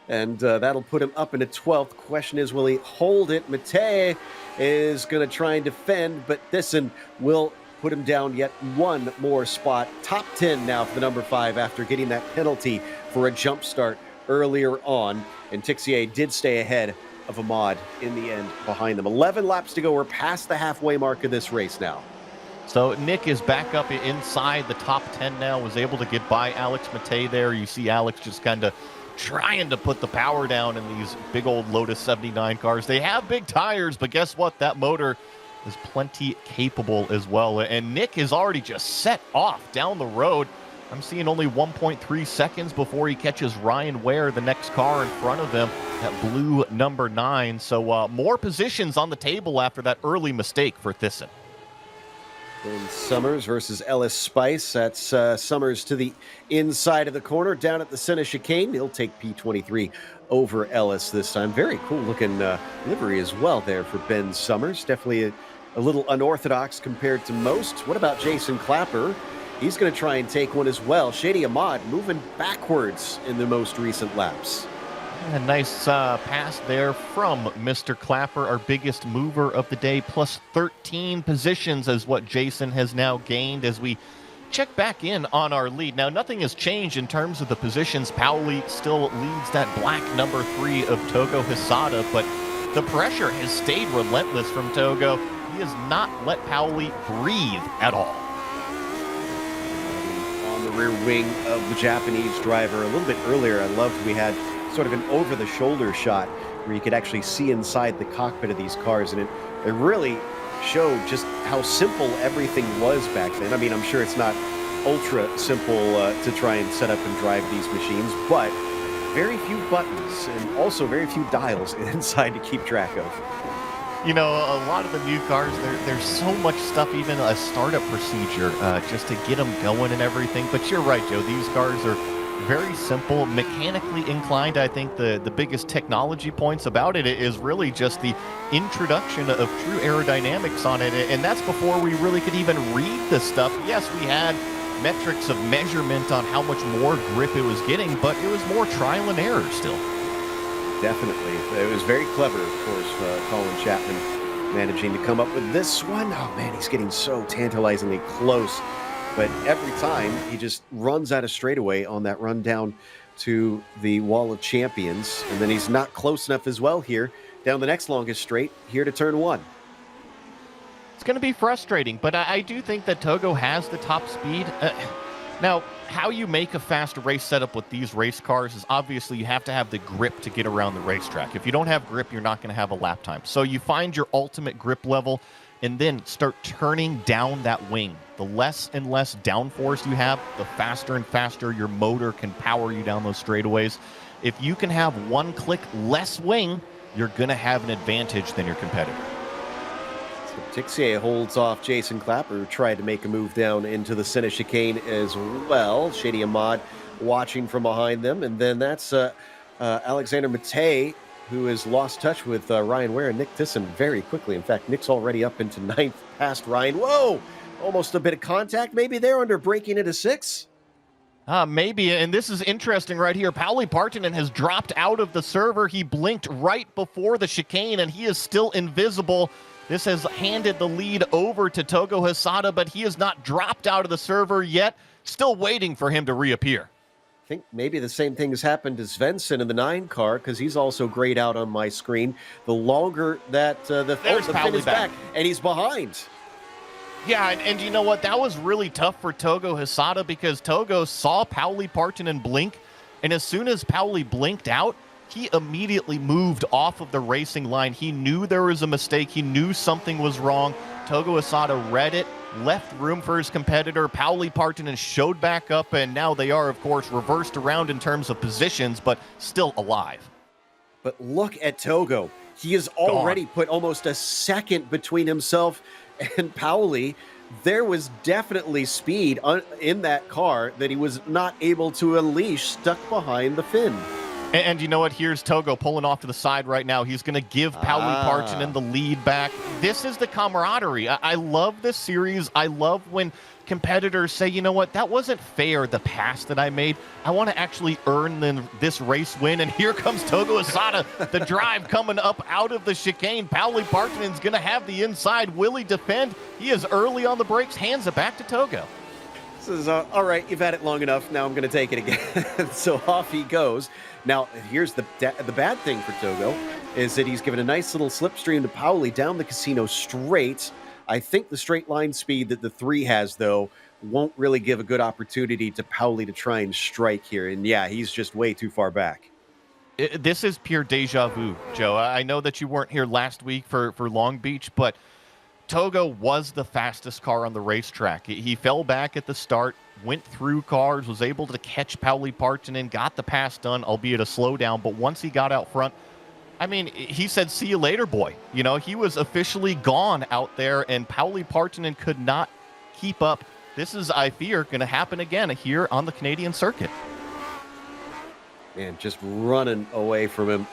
and that'll put him up into 12th. Question is, will he hold it? Matei is going to try and defend, but Thyssen will put him down yet one more spot. Top 10 now for the number 5 after getting that penalty for a jump start earlier on, and Tixier did stay ahead of Ahmad in the end behind them. 11 laps to go. We're past the halfway mark of this race now. So Nick is back up inside the top 10 now, was able to get by Alex Matei there. You see Alex just kind of trying to put the power down in these big old Lotus 79 cars. They have big tires, but guess what? That motor is plenty capable as well. And Nick is already just set off down the road. I'm seeing only 1.3 seconds before he catches Ryan Ware, the next car in front of him, that blue number 9. So more positions on the table after that early mistake for Thyssen. And Summers versus Ellis Spice. That's Summers to the inside of the corner, down at the center chicane. He'll take P23 over Ellis this time. Very cool looking livery as well there for Ben Summers. Definitely a little unorthodox compared to most. What about Jason Clapper? He's going to try and take one as well. Shady Ahmad moving backwards in the most recent laps. A nice pass there from Mr. Clapper, our biggest mover of the day, plus 13 positions is what Jason has now gained as we check back in on our lead. Now, nothing has changed in terms of the positions. Pauli still leads that black number 3 of Togo Hisada, but the pressure has stayed relentless from Togo. He has not let Pauli breathe at all. On the rear wing of the Japanese driver a little bit earlier, I loved we had sort of an over-the-shoulder shot where you could actually see inside the cockpit of these cars, and it really showed just how simple everything was back then. I mean, I'm sure it's not ultra simple to try and set up and drive these machines, but very few buttons and also very few dials inside to keep track of. You know, a lot of the new cars, there's so much stuff, even a startup procedure, just to get them going and everything. But you're right, Joe, these cars are very simple, mechanically inclined. I think the biggest technology points about it is really just the introduction of true aerodynamics on it, and that's before we really could even read the stuff. Yes, we had metrics of measurement on how much more grip it was getting, but it was more trial and error still. Definitely. It was very clever, of course, Colin Chapman managing to come up with this one. Oh, man, he's getting so tantalizingly close. But every time, he just runs out of straightaway on that run down to the Wall of Champions. And then he's not close enough as well here, down the next longest straight, here to turn 1. It's going to be frustrating, but I do think that Togo has the top speed. Now, how you make a fast race setup with these race cars is obviously you have to have the grip to get around the racetrack. If you don't have grip, you're not going to have a lap time. So you find your ultimate grip level and then start turning down that wing. The less and less downforce you have, the faster and faster your motor can power you down those straightaways. If you can have one click less wing, you're going to have an advantage than your competitor. So Tixier holds off Jason Clapper, who tried to make a move down into the center chicane as well. Shady Ahmad watching from behind them. And then that's Alexander Matei, who has lost touch with Ryan Ware and Nick Thyssen very quickly. In fact, Nick's already up into 9th past Ryan. Whoa! Almost a bit of contact maybe there under braking into 6. Maybe, and this is interesting right here. Pauli Partanen has dropped out of the server. He blinked right before the chicane, and he is still invisible. This has handed the lead over to Togo Hisada, but he has not dropped out of the server yet. Still waiting for him to reappear. I think maybe the same thing has happened to Svensson in the 9 car, because he's also grayed out on my screen. The longer that the fin is back, and he's behind. Yeah, and you know what? That was really tough for Togo Hisada because Togo saw Pauli Partanen blink, and as soon as Pauli blinked out, he immediately moved off of the racing line. He knew there was a mistake. He knew something was wrong. Togo Hisada read it, left room for his competitor. Pauli Partanen showed back up, and now they are, of course, reversed around in terms of positions, but still alive. But look at Togo. He has already put almost a second between himself and Pauli. There was definitely speed in that car that he was not able to unleash, stuck behind the fin. And you know what? Here's Togo pulling off to the side right now. He's going to give Pauli Partanen the lead back. This is the camaraderie. I love this series. I love when competitors say, you know what, that wasn't fair, the pass that I made. I want to actually earn this race win. And here comes Togo Hisada, the drive coming up out of the chicane. Pauli Partanen's going to have the inside. Will he defend? He is early on the brakes, hands it back to Togo. This is, all right, you've had it long enough. Now I'm going to take it again. So off he goes. Now, here's the bad thing for Togo is that he's given a nice little slipstream to Pauli down the casino straight. I think the straight line speed that the 3 has, though, won't really give a good opportunity to Pauli to try and strike here. And yeah, he's just way too far back. This is pure deja vu, Joe. I know that you weren't here last week for Long Beach, but Togo was the fastest car on the racetrack. He fell back at the start, went through cars, was able to catch Pauli Partanen, got the pass done, albeit a slowdown. But once he got out front, I mean, he said, see you later, boy. You know, he was officially gone out there, and Pauli Partanen could not keep up, this is, I fear, going to happen again here on the Canadian circuit. Man, just running away from him.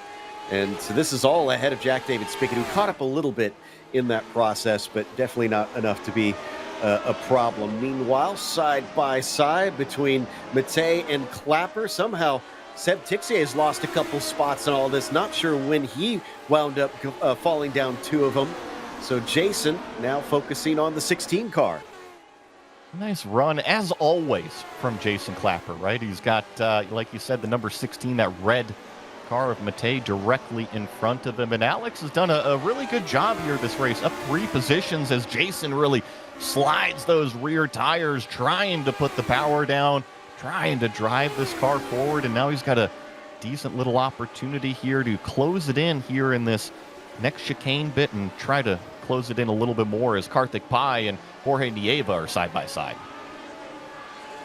And so this is all ahead of Jack David Spickett, who caught up a little bit in that process, but definitely not enough to be a problem. Meanwhile, side by side between Matei and Clapper, somehow Seb Tixier has lost a couple spots in all this. Not sure when he wound up falling down two of them. So Jason now focusing on the 16 car. Nice run, as always, from Jason Clapper, right? He's got, like you said, the number 16, that red car of Matei directly in front of him. And Alex has done a really good job here this race, up 3 positions as Jason really slides those rear tires, trying to put the power down, trying to drive this car forward. And now he's got a decent little opportunity here to close it in here in this next chicane bit and try to close it in a little bit more as Karthik Pai and Jorge Nieva are side by side.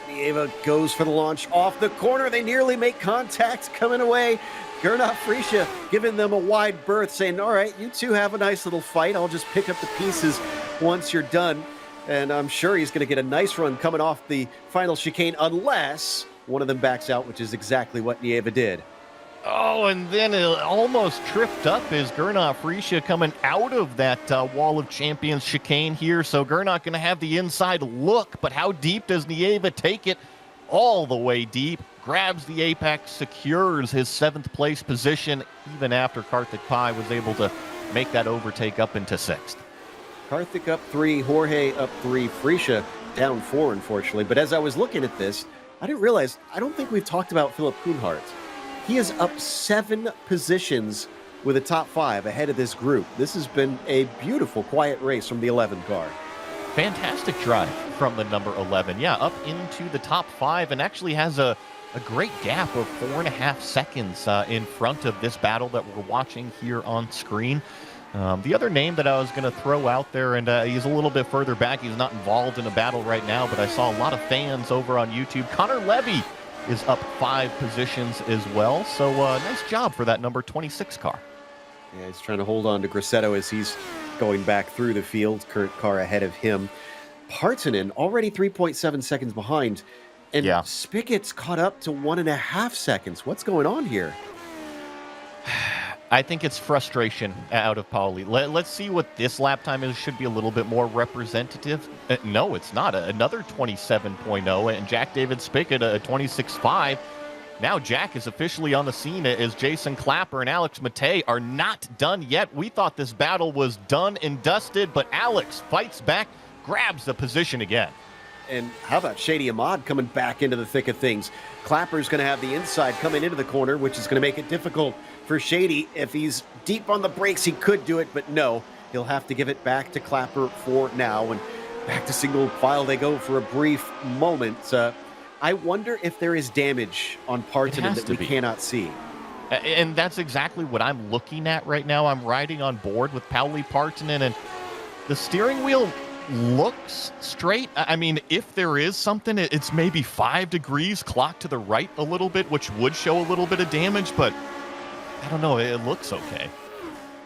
Nieva goes for the launch off the corner. They nearly make contact coming away. Gernot Frische giving them a wide berth, saying, all right, you two have a nice little fight. I'll just pick up the pieces once you're done. And I'm sure he's going to get a nice run coming off the final chicane, unless one of them backs out, which is exactly what Nieva did. Oh, and then it almost tripped up is Gernot Frische coming out of that Wall of Champions chicane here. So Gernot going to have the inside look, but how deep does Nieva take it? All the way deep. Grabs the apex, secures his 7th place position, even after Karthik Pai was able to make that overtake up into 6th. Karthik up 3, Jorge up 3, Frische down 4, unfortunately. But as I was looking at this, I didn't realize, I don't think we've talked about Philip Koonhart. He is up 7 positions with a top 5 ahead of this group. This has been a beautiful, quiet race from the 11 car. Fantastic drive from the number 11. Yeah, up into the top 5 and actually has a great gap of 4.5 seconds in front of this battle that we're watching here on screen. The other name that I was going to throw out there, and he's a little bit further back. He's not involved in a battle right now, but I saw a lot of fans over on YouTube. Connor Levy is up 5 positions as well. So nice job for that number 26 car. Yeah, he's trying to hold on to Grassetto as he's going back through the field. Current car ahead of him. Partanen already 3.7 seconds behind. And yeah, Spickett's caught up to 1.5 seconds. What's going on here? I think it's frustration out of Pauli. Let's see what this lap time is. Should be a little bit more representative. No, it's not. Another 27.0, and Jack David Spickett a 26.5. Now Jack is officially on the scene as Jason Clapper and Alex Matei are not done yet. We thought this battle was done and dusted, but Alex fights back, grabs the position again. And how about Shady Ahmad coming back into the thick of things? Clapper's going to have the inside coming into the corner, which is going to make it difficult for Shady. If he's deep on the brakes, he could do it, but no. He'll have to give it back to Clapper for now. And back to single file they go for a brief moment. I wonder if there is damage on Partanen that we cannot see. And that's exactly what I'm looking at right now. I'm riding on board with Pauli Partanen, and the steering wheel looks straight. I mean, if there is something, it's maybe 5 degrees clocked to the right a little bit, which would show a little bit of damage, but I don't know. It looks okay.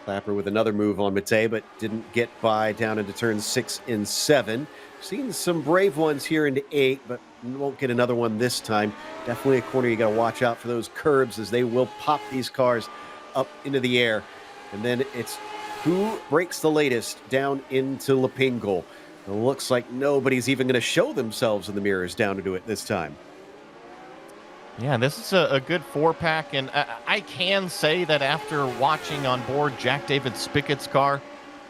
Clapper with another move on Matei, but didn't get by down into turns 6 and 7. Seen some brave ones here into 8, but won't get another one this time. Definitely a corner you got to watch out for those curbs, as they will pop these cars up into the air. And then it's who breaks the latest down into Lepingle. It looks like nobody's even going to show themselves in the mirrors down to do it this time. Yeah, this is a good 4-pack, and I can say that after watching on board Jack David Spickett's car,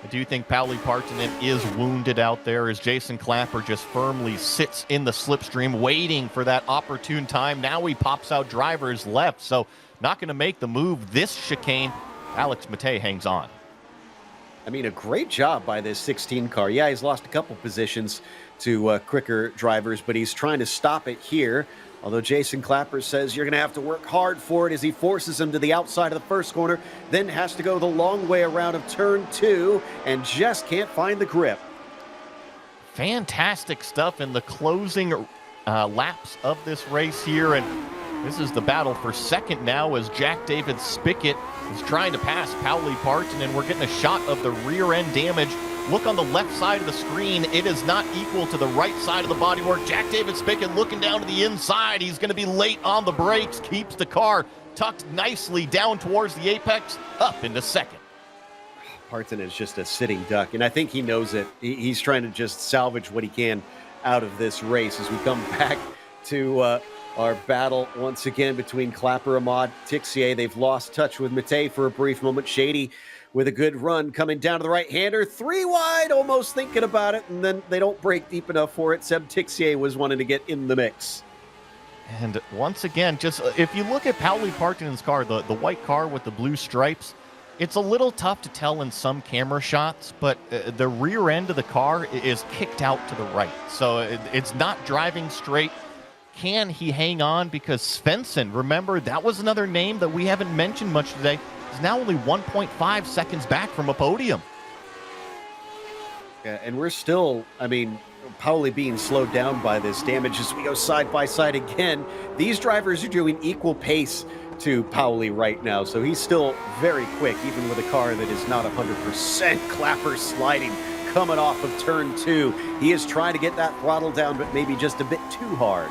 I do think Pauli Partanen is wounded out there as Jason Clapper just firmly sits in the slipstream waiting for that opportune time. Now he pops out drivers left, so not going to make the move this chicane. Alex Matei hangs on. I mean, a great job by this 16 car. Yeah, he's lost a couple positions to quicker drivers, but he's trying to stop it here. Although Jason Clapper says you're going to have to work hard for it as he forces him to the outside of the first corner, then has to go the long way around of turn 2 and just can't find the grip. Fantastic stuff in the closing laps of this race here, and this is the battle for second now as Jack David Spickett is trying to pass Pauli Partanen. We're getting a shot of the rear end damage look on the left side of the screen. It is not equal to the right side of the bodywork. Jack David Spickett looking down to the inside. He's going to be late on the brakes, keeps the car tucked nicely down towards the apex, up into second. Parton is just a sitting duck, and I think he knows it. He's trying to just salvage what he can out of this race as we come back to our battle once again between Clapper, Ahmad, Tixier. They've lost touch with Matei for a brief moment. Shady with a good run coming down to the right-hander. 3 wide, almost thinking about it, and then they don't break deep enough for it. Seb Tixier was wanting to get in the mix. And once again, just if you look at Pauli Partonen's car, the white car with the blue stripes, it's a little tough to tell in some camera shots, but the rear end of the car is kicked out to the right. So it's not driving straight. Can he hang on? Because Svensson, remember, that was another name that we haven't mentioned much today, is now only 1.5 seconds back from a podium. Yeah, and we're still, Pauli being slowed down by this damage as we go side by side again. These drivers are doing equal pace to Pauli right now, so he's still very quick, even with a car that is not 100%. Clapper sliding, coming off of turn 2. He is trying to get that throttle down, but maybe just a bit too hard.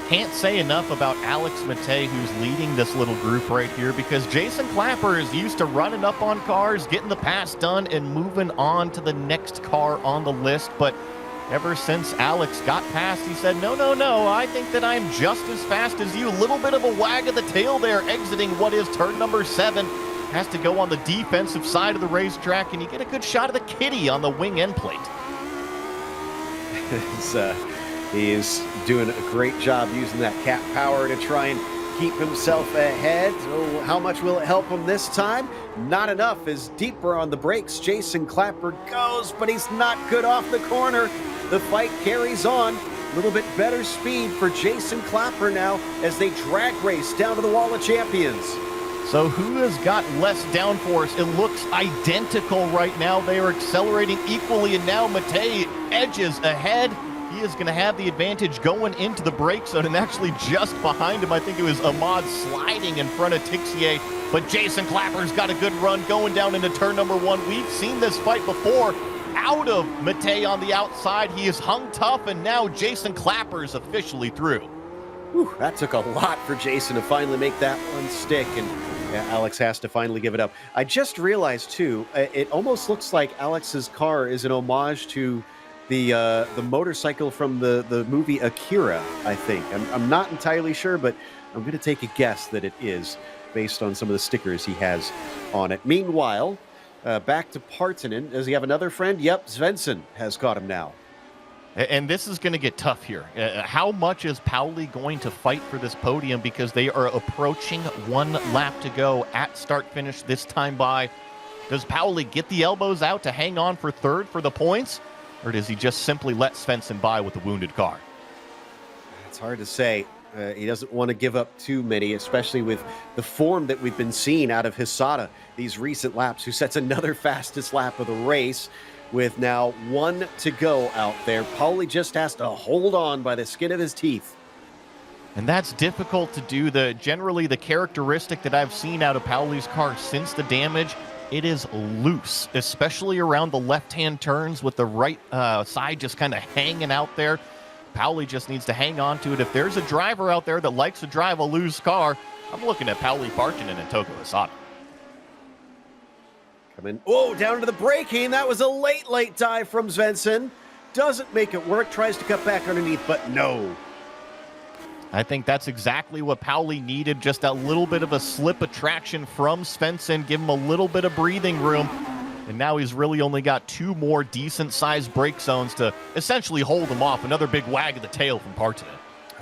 Can't say enough about Alex Matei, who's leading this little group right here, because Jason Clapper is used to running up on cars, getting the pass done, and moving on to the next car on the list. But ever since Alex got past, he said, no, I think that I'm just as fast as you. A little bit of a wag of the tail there, exiting what is turn number 7. Has to go on the defensive side of the racetrack, and you get a good shot of the kitty on the wing end plate. He is doing a great job using that cat power to try and keep himself ahead. So how much will it help him this time? Not enough, as deeper on the brakes Jason Clapper goes, but he's not good off the corner. The fight carries on. A little bit better speed for Jason Clapper now as they drag race down to the Wall of Champions. So who has got less downforce? It looks identical right now. They are accelerating equally, and now Matei edges ahead. He is going to have the advantage going into the brake zone, and actually just behind him, I think it was Ahmad sliding in front of Tixier, but Jason Clapper's got a good run going down into turn number 1. We've seen this fight before. Out of Matei on the outside. He is hung tough, and now Jason Clapper is officially through. Whew, that took a lot for Jason to finally make that one stick, and Alex has to finally give it up. I just realized, too, it almost looks like Alex's car is an homage to the motorcycle from the movie Akira, I think. I'm not entirely sure, but I'm going to take a guess that it is based on some of the stickers he has on it. Meanwhile, back to Partonen. Does he have another friend? Yep, Svensson has got him now. And this is going to get tough here. How much is Pauli going to fight for this podium, because they are approaching 1 lap to go at start-finish this time by? Does Pauli get the elbows out to hang on for third for the points? Or does he just simply let Svensson by with a wounded car? It's hard to say. He doesn't want to give up too many, especially with the form that we've been seeing out of Hisada these recent laps, who sets another fastest lap of the race with now 1 to go out there. Pauli just has to hold on by the skin of his teeth. And that's difficult to do. Generally, the characteristic that I've seen out of Pauli's car since the damage, it is loose, especially around the left-hand turns with the right side just kind of hanging out there. Pauli just needs to hang on to it. If there's a driver out there that likes to drive a loose car, I'm looking at Pauli Partonen and Togo Hisada. Coming, down to the braking. That was a late dive from Svensson. Doesn't make it work, tries to cut back underneath, but no. I think that's exactly what Pauli needed, just a little bit of a slip of traction from Svensson, give him a little bit of breathing room, and now he's really only got 2 more decent-sized brake zones to essentially hold him off. Another big wag of the tail from Partonen.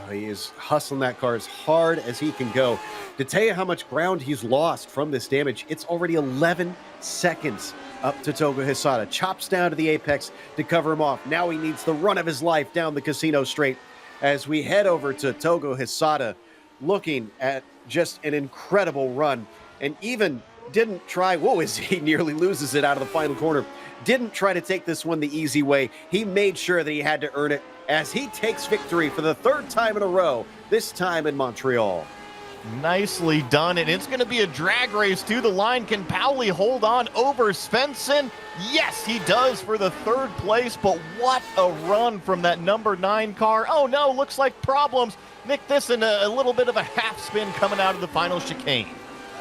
He is hustling that car as hard as he can go. To tell you how much ground he's lost from this damage, it's already 11 seconds up to Togo Hisada. Chops down to the apex to cover him off. Now he needs the run of his life down the casino straight as we head over to Togo Hisada, looking at just an incredible run, and even didn't try, as he nearly loses it out of the final corner, didn't try to take this one the easy way. He made sure that he had to earn it as he takes victory for the 3rd time in a row, this time in Montreal. Nicely done, and it's going to be a drag race to the line. Can Pauli hold on over Svensson? Yes, he does for the third place, but what a run from that number 9 car. Oh no, looks like problems. Nick Thyssen, a little bit of a half spin coming out of the final chicane.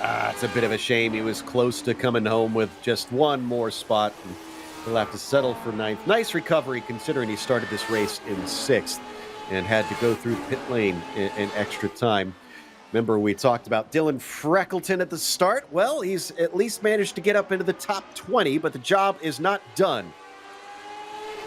It's a bit of a shame. He was close to coming home with just one more spot. And he'll have to settle for 9th. Nice recovery considering he started this race in 6th and had to go through the pit lane in extra time. Remember, we talked about Dylan Freckleton at the start. Well, he's at least managed to get up into the top 20, but the job is not done.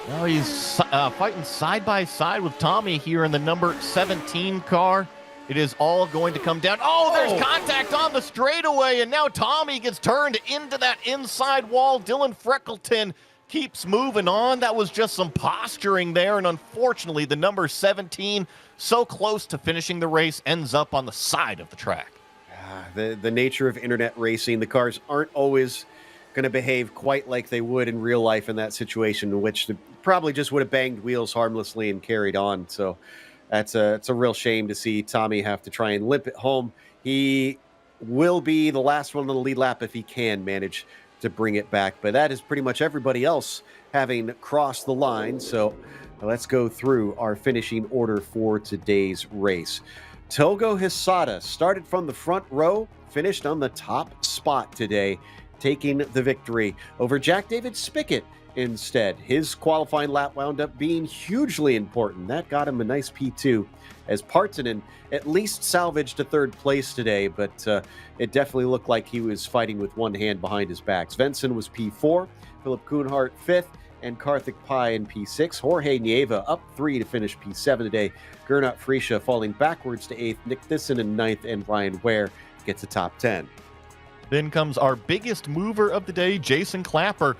Well, he's fighting side by side with Tommy here in the number 17 car. It is all going to come down. Oh, there's contact on the straightaway, and now Tommy gets turned into that inside wall. Dylan Freckleton keeps moving on. That was just some posturing there, and unfortunately, the number 17, so close to finishing the race, ends up on the side of the track. The nature of internet racing, the cars aren't always going to behave quite like they would in real life in that situation, in which they probably just would have banged wheels harmlessly and carried on. So it's a real shame to see Tommy have to try and limp it home. He will be the last one on the lead lap if he can manage to bring it back, but that is pretty much everybody else having crossed the line. So let's go through our finishing order for today's race. Togo Hisada started from the front row, finished on the top spot today, taking the victory over Jack David Spickett instead. His qualifying lap wound up being hugely important. That got him a nice P2, as Partanen at least salvaged a third place today, but it definitely looked like he was fighting with one hand behind his back. Svensson was P4, Philip Kuhnhart 5th, and Karthik Pai in P6. Jorge Nieva up 3 to finish P7 today. Gernot Friesche falling backwards to 8th. Nick Thyssen in 9th, and Ryan Ware gets a top 10. Then comes our biggest mover of the day, Jason Clapper,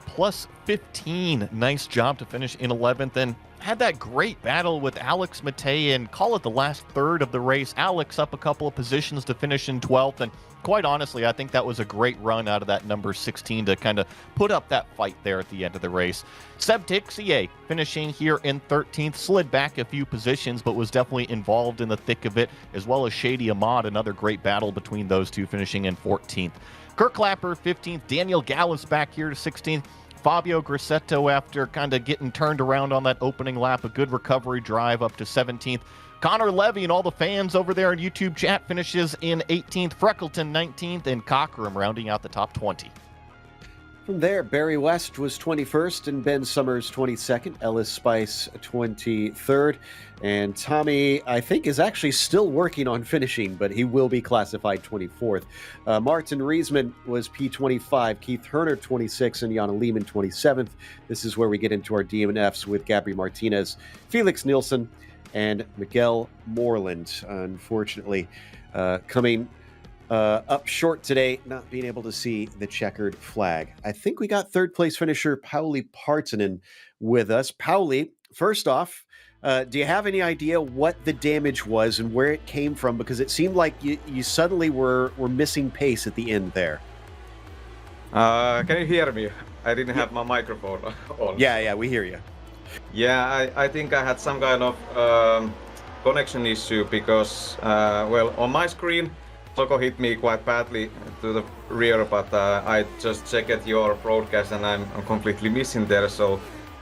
plus 15. Nice job to finish in 11th, and had that great battle with Alex Matei in, call it the last third of the race. Alex up a couple of positions to finish in 12th, and quite honestly, I think that was a great run out of that number 16 to kind of put up that fight there at the end of the race. Seb Tixier finishing here in 13th, slid back a few positions, but was definitely involved in the thick of it, as well as Shady Ahmad, another great battle between those two, finishing in 14th. Kirk Clapper, 15th. Daniel Gallus back here to 16th. Fabio Grassetto, after kind of getting turned around on that opening lap, a good recovery drive up to 17th. Connor Levy and all the fans over there in YouTube chat finishes in 18th. Freckleton 19th, and Cockrum rounding out the top 20. From there, Barry West was 21st and Ben Summers 22nd, Ellis Spice 23rd, and Tommy, I think, is actually still working on finishing, but he will be classified 24th. Martin Riesman was P25, Keith Herner 26th, and Jana Lehman 27th. This is where we get into our DNFs with Gabri Martinez, Felix Nielsen, and Miguel Moreland, unfortunately, coming up short today, not being able to see the checkered flag. I think we got third place finisher Pauli Partanen with us. Pauli, first off, do you have any idea what the damage was and where it came from? Because it seemed like you suddenly were missing pace at the end there. Can you hear me? I didn't have my microphone on. Yeah, we hear you. Yeah, I think I had some kind of connection issue because, on my screen, Toko hit me quite badly to the rear, but I just checked your broadcast and I'm completely missing there. So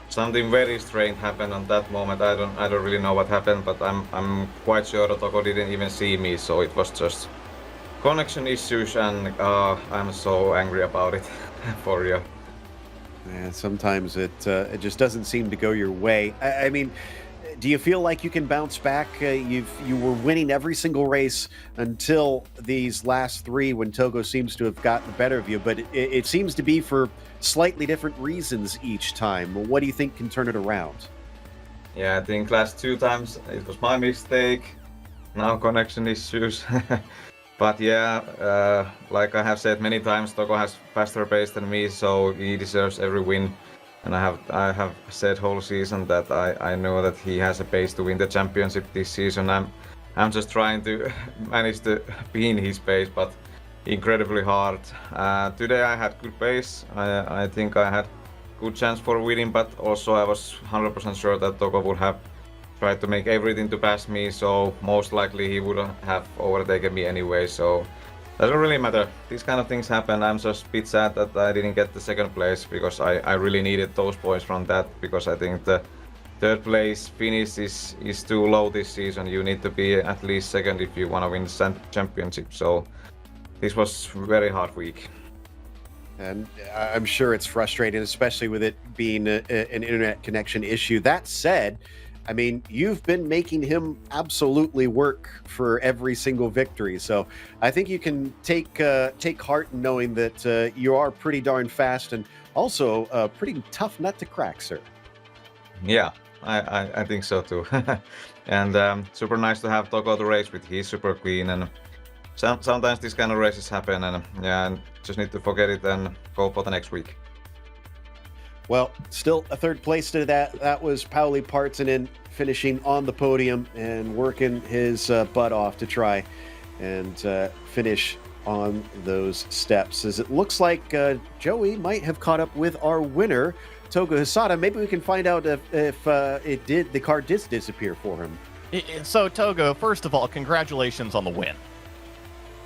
something very strange happened on that moment. I don't really know what happened, but I'm quite sure that Toko didn't even see me. So it was just connection issues, and I'm so angry about it for real. Yeah, sometimes it just doesn't seem to go your way. I mean, do you feel like you can bounce back? You were winning every single race until these last three, when Togo seems to have gotten the better of you, but it seems to be for slightly different reasons each time. What do you think can turn it around? Yeah, I think last 2 times it was my mistake. Now connection issues. But yeah, like I have said many times, Togo has faster pace than me, so he deserves every win. And I have said whole season that I know that he has a pace to win the championship this season. I'm just trying to manage to be in his pace, but incredibly hard. Today I had good pace. I think I had good chance for winning, but also I was 100% sure that Togo would have tried to make everything to pass me, so most likely he would have overtaken me anyway, so doesn't really matter. These kind of things happen. I'm just a bit sad that I didn't get the second place, because I really needed those points from that, because I think the third place finish is too low this season. You need to be at least second if you want to win the championship, so this was very hard week. And I'm sure it's frustrating, especially with it being an internet connection issue. That said, I mean, you've been making him absolutely work for every single victory. So I think you can take heart in knowing that you are pretty darn fast and also a pretty tough nut to crack, sir. Yeah, I think so too. And super nice to have Togo to race with. He's super clean, and sometimes these kind of races happen, and yeah, and just need to forget it and go for the next week. Well, still a third place to that. That was Pauli Partsinen finishing on the podium and working his butt off to try and finish on those steps. As it looks like Joey might have caught up with our winner, Togo Hisada. Maybe we can find out if the car did disappear for him. So, Togo, first of all, congratulations on the win.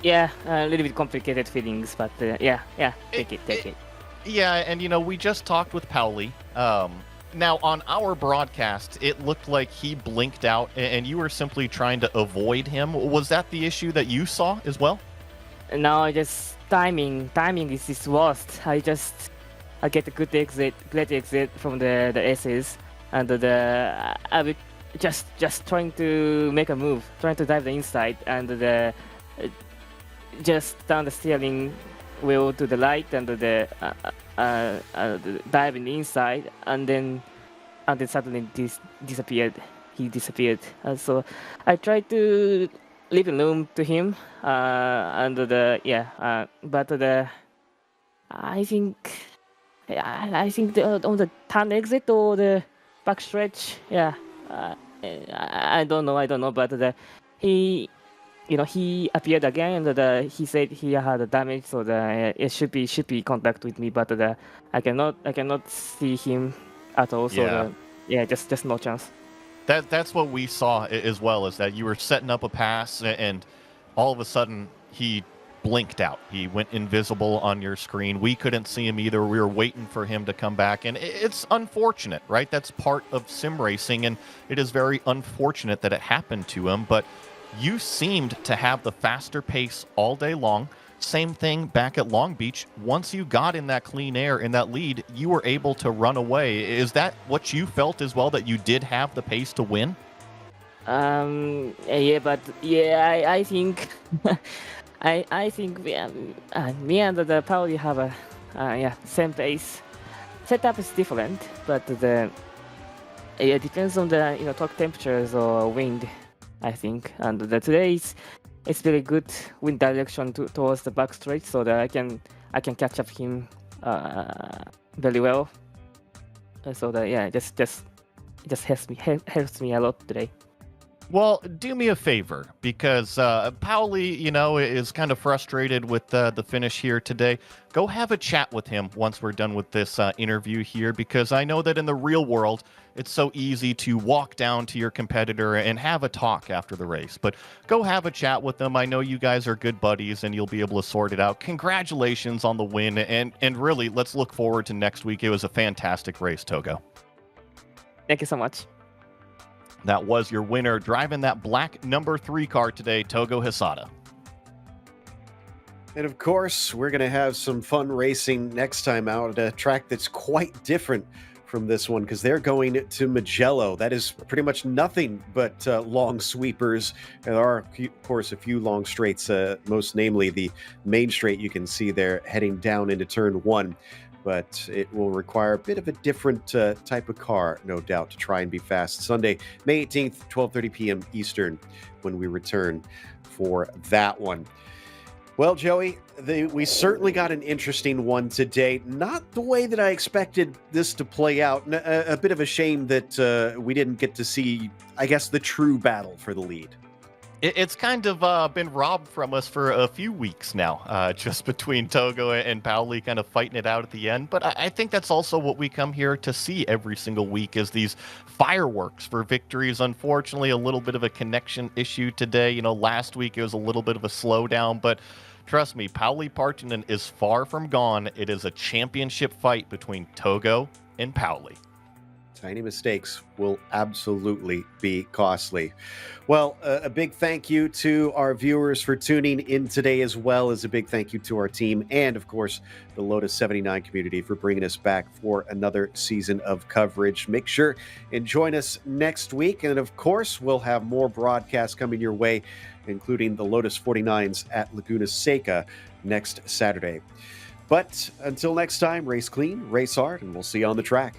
Yeah, a little bit complicated feelings, but yeah, take it. Yeah, and we just talked with Pauli. Now, on our broadcast, it looked like he blinked out, and you were simply trying to avoid him. Was that the issue that you saw as well? No, just timing is worst. I get a great exit from the S's, and I will just trying to make a move, trying to dive the inside, and just down the steering wheel to the right, and dive in the inside, and then suddenly disappeared. He disappeared. So I tried to leave room to him, but I think on the turn exit or the backstretch, I don't know, but he appeared again, and he said he had a damage, so it should be contact with me, but I cannot see him at all. So just no chance. That's what we saw as well, is that you were setting up a pass, and all of a sudden he blinked out. He went invisible on your screen. We couldn't see him either. We were waiting for him to come back, and it's unfortunate, right? That's part of sim racing, and it is very unfortunate that it happened to him, but you seemed to have the faster pace all day long. Same thing back at Long Beach. Once you got in that clean air, in that lead, you were able to run away. Is that what you felt as well, that you did have the pace to win? I think I think me and the Pauli have a same pace. Setup is different, but it depends on the top temperatures or wind, I think. And today it's very good wind direction towards the back straight, so that I can catch up him very well. So that just helps me a lot today. Well, do me a favor, because Pauli, is kind of frustrated with the finish here today. Go have a chat with him once we're done with this interview here, because I know that in the real world, it's so easy to walk down to your competitor and have a talk after the race. But go have a chat with them. I know you guys are good buddies, and you'll be able to sort it out. Congratulations on the win, and really, let's look forward to next week. It was a fantastic race, Togo. Thank you so much. That was your winner, driving that black number 3 car today, Togo Hisada. And of course, we're going to have some fun racing next time out at a track that's quite different from this one, because they're going to Mugello. That is pretty much nothing but long sweepers. And there are, of course, a few long straights, most namely the main straight you can see there heading down into turn 1. But it will require a bit of a different type of car, no doubt, to try and be fast. Sunday, May 18th, 12:30 p.m. Eastern, when we return for that one. Well, Joey, we certainly got an interesting one today. Not the way that I expected this to play out. A bit of a shame that we didn't get to see, I guess, the true battle for the lead. It's kind of been robbed from us for a few weeks now, just between Togo and Pauli kind of fighting it out at the end. But I think that's also what we come here to see every single week is these fireworks for victories. Unfortunately, a little bit of a connection issue today. You know, last week it was a little bit of a slowdown, but trust me, Pauli Partonen is far from gone. It is a championship fight between Togo and Pauli. Tiny mistakes will absolutely be costly. Well, a big thank you to our viewers for tuning in today, as well as a big thank you to our team and, of course, the Lotus 79 community for bringing us back for another season of coverage. Make sure and join us next week. And, of course, we'll have more broadcasts coming your way, including the Lotus 49s at Laguna Seca next Saturday. But until next time, race clean, race hard, and we'll see you on the track.